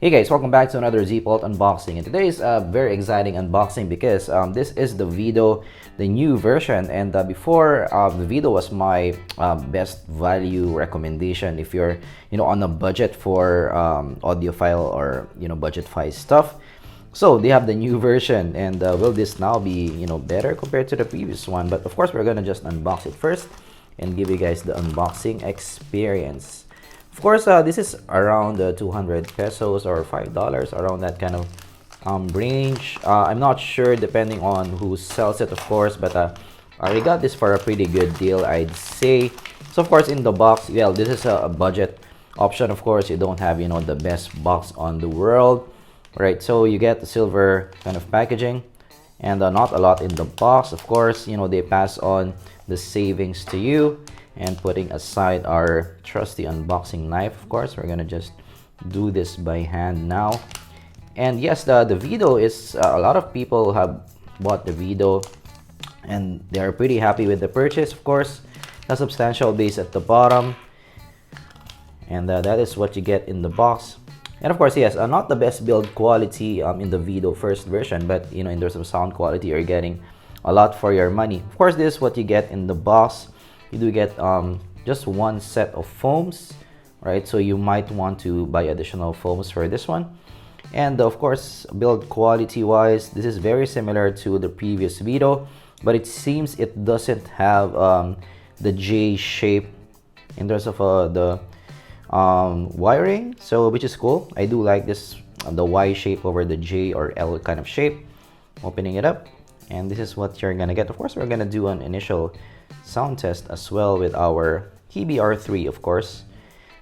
Hey guys, welcome back to another ZPult unboxing, and today is a very exciting unboxing because this is the Vido, the new version. And before the Vido was my best value recommendation if you're on a budget for audiophile or budget-fi stuff. So they have the new version, and will this now be better compared to the previous one? But of course, we're gonna just unbox it first and give you guys the unboxing experience. Of course, this is around 200 pesos or $5, around that kind of range. I'm not sure depending on who sells it, of course, but I got this for a pretty good deal, I'd say. So of course, in the box, well, this is a budget option. Of course, you don't have the best box on the world, right? So you get the silver kind of packaging, and not a lot in the box. Of course, they pass on the savings to you. And putting aside our trusty unboxing knife, of course, we're gonna just do this by hand now. And yes, the Vido is a lot of people have bought the Vido and they're pretty happy with the purchase. Of course, a substantial base at the bottom, and that is what you get in the box. And of course, yes, not the best build quality in the Vido first version, but in terms of sound quality, you're getting a lot for your money. Of course, this is what you get in the box. You do get just one set of foams, right? So you might want to buy additional foams for this one. And of course, build quality wise, this is very similar to the previous Vido, but it seems it doesn't have the J shape in terms of the wiring, so which is cool. I do like this, the Y shape over the J or L kind of shape. Opening it up, and this is what you're gonna get. Of course, we're gonna do an initial sound test as well with our HBR3, of course,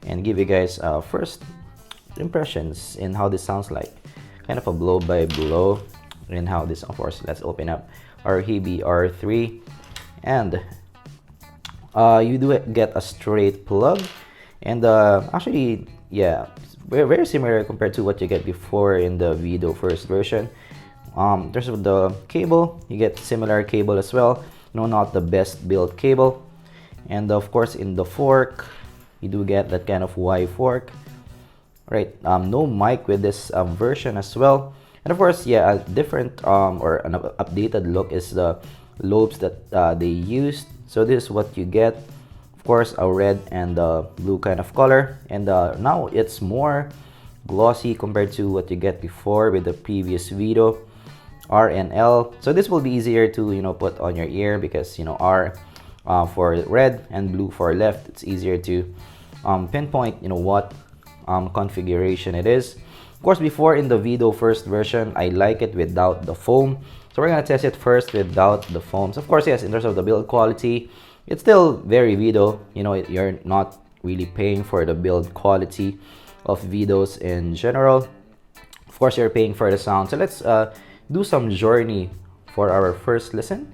and give you guys first impressions in how this sounds like, kind of a blow by blow in how this. Of course, let's open up our HBR3, and you do get a straight plug, and actually, yeah, very similar compared to what you get before in the Vido first version. In terms of the cable, you get similar cable as well. Not the best built cable. And of course, in the fork, you do get that kind of Y fork, right? No mic with this version as well. And of course, yeah, a different or an updated look is the lobes that they used. So this is what you get. Of course, a red and blue kind of color, and now it's more glossy compared to what you get before with the previous Vido. R and L. So this will be easier to put on your ear because R for red and blue for left. It's easier to pinpoint what configuration it is. Of course, before in the Vido first version, I like it without the foam. So we're gonna test it first without the foams. Of course, yes, in terms of the build quality, it's still very Vido. You're not really paying for the build quality of Vidos in general. Of course, you're paying for the sound. So let's do some journey for our first listen.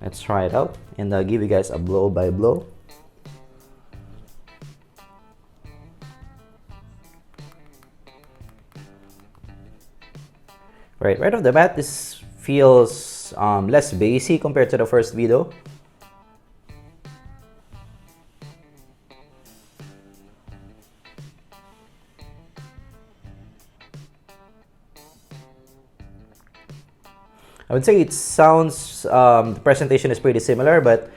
Let's try it out and give you guys a blow by blow. Right off the bat, this feels less bassy compared to the first Vido. I would say it sounds, the presentation is pretty similar, but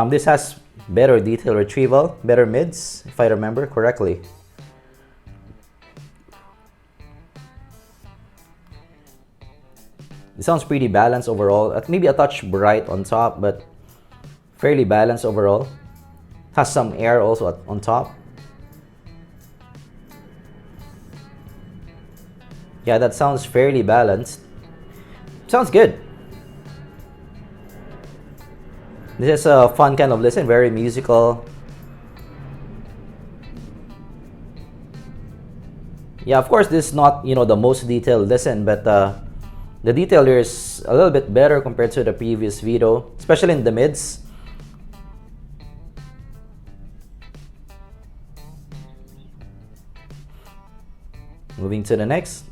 this has better detail retrieval, better mids, if I remember correctly. It sounds pretty balanced overall, maybe a touch bright on top, but fairly balanced overall. Has some air also on top. Yeah, that sounds fairly balanced. Sounds good. This is a fun kind of listen, very musical. Yeah, of course, this is not the most detailed listen, but the detail here is a little bit better compared to the previous Vido, especially in the mids. Moving to the next.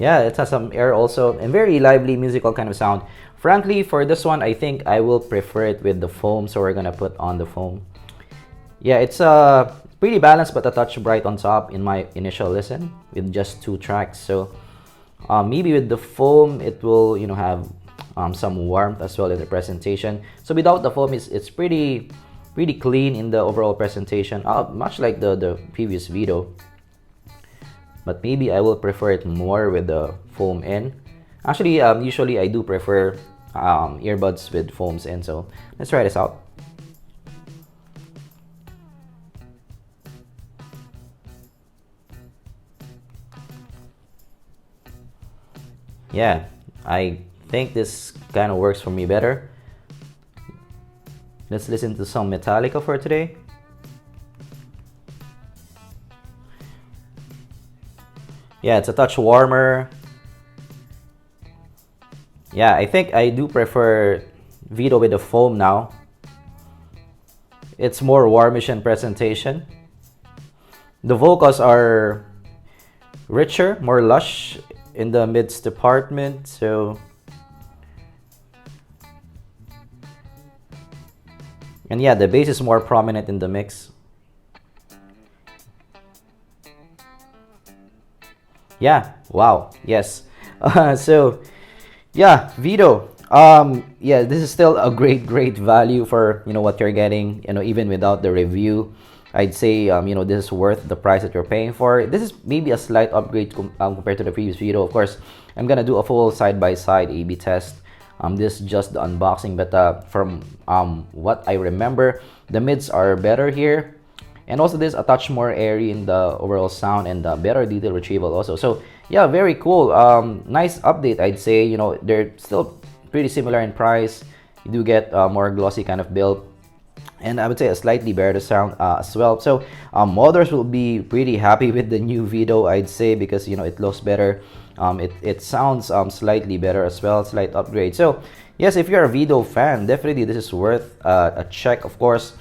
Yeah, it has some air also, and very lively musical kind of sound. Frankly, for this one, I think I will prefer it with the foam, so we're gonna put on the foam. Yeah, it's pretty balanced but a touch bright on top in my initial listen with just 2 tracks. So maybe with the foam it will, you know, have some warmth as well in the presentation. So without the foam, it's pretty clean in the overall presentation, much like the previous Vido. But maybe I will prefer it more with the foam in. Actually, usually I do prefer earbuds with foams in. So let's try this out. Yeah, I think this kind of works for me better. Let's listen to some Metallica for today. Yeah, it's a touch warmer. Yeah, I think I do prefer Vido with the foam now. It's more warmish in presentation. The vocals are richer, more lush in the mids department, so and yeah, the bass is more prominent in the mix. Yeah, wow, yes. So yeah, Vido. Yeah, this is still a great value for, you know, what you're getting. You know, even without the review, I'd say you know, this is worth the price that you're paying for. This is maybe a slight upgrade compared to the previous Vido. Of course, I'm gonna do a full side-by-side A/B test. This is just the unboxing, but from what I remember, the mids are better here, and also this a touch more airy in the overall sound and better detail retrieval also. So yeah, very cool. Nice update, I'd say. You know, they're still pretty similar in price. You do get more glossy kind of build, and I would say a slightly better sound as well. So modders will be pretty happy with the new Vido, I'd say, because, you know, it looks better. It sounds slightly better as well, slight upgrade. So yes, if you're a Vido fan, definitely this is worth a check. Of course,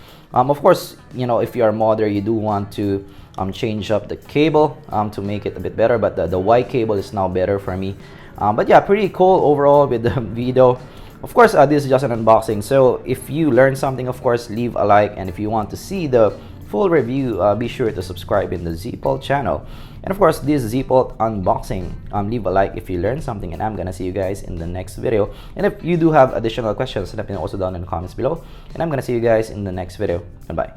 you know, if you're a modder, you do want to change up the cable to make it a bit better, but the Y cable is now better for me. But yeah, pretty cool overall with the Vido. Of course, this is just an unboxing, so if you learned something, of course, leave a like, and if you want to see the full review, be sure to subscribe in the zpol channel. And of course, this zpol unboxing, leave a like if you learned something, and I'm gonna see you guys in the next video. And if you do have additional questions, let me know also down in the comments below, and I'm gonna see you guys in the next video. Goodbye.